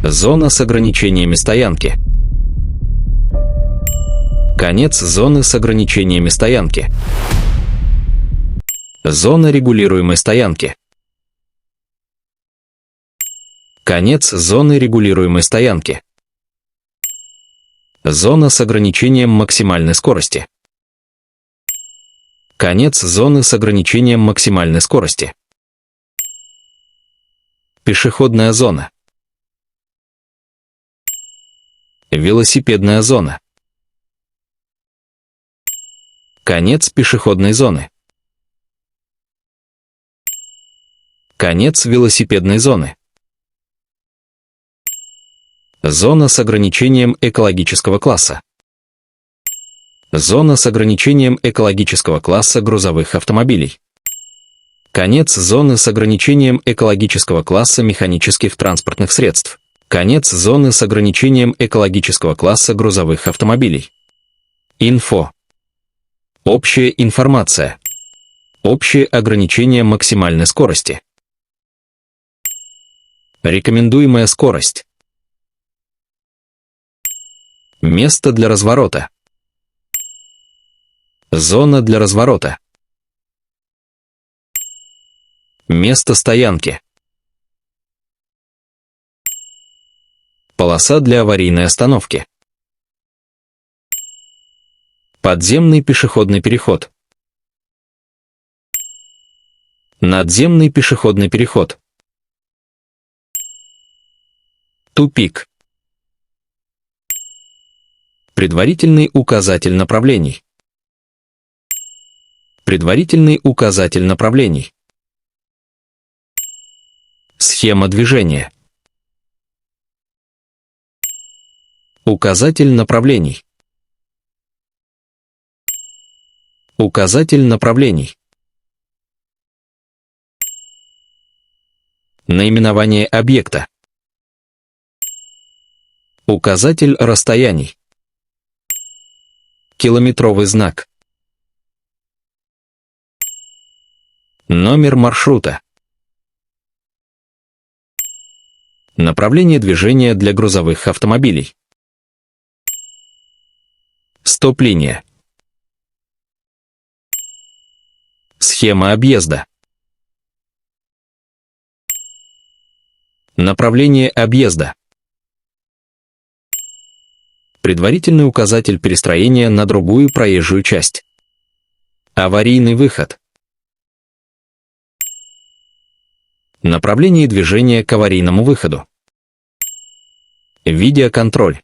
Зона с ограничениями стоянки. Конец зоны с ограничениями стоянки. Зона регулируемой стоянки. Конец зоны регулируемой стоянки. Зона с ограничением максимальной скорости. Конец зоны с ограничением максимальной скорости. Пешеходная зона. Велосипедная зона. Конец пешеходной зоны. Конец велосипедной зоны. Зона с ограничением экологического класса. Зона с ограничением экологического класса грузовых автомобилей. Конец зоны с ограничением экологического класса механических транспортных средств. Конец зоны с ограничением экологического класса грузовых автомобилей. Инфо. Общая информация. Общее ограничение максимальной скорости. Рекомендуемая скорость. Место для разворота. Зона для разворота. Место стоянки. Полоса для аварийной остановки. Подземный пешеходный переход. Надземный пешеходный переход. Тупик. Предварительный указатель направлений. Предварительный указатель направлений. Схема движения. Указатель направлений. Указатель направлений. Наименование объекта. Указатель расстояний. Километровый знак. Номер маршрута. Направление движения для грузовых автомобилей. Стоп-линия. Схема объезда. Направление объезда. Предварительный указатель перестроения на другую проезжую часть. Аварийный выход. Направление движения к аварийному выходу. Видеоконтроль.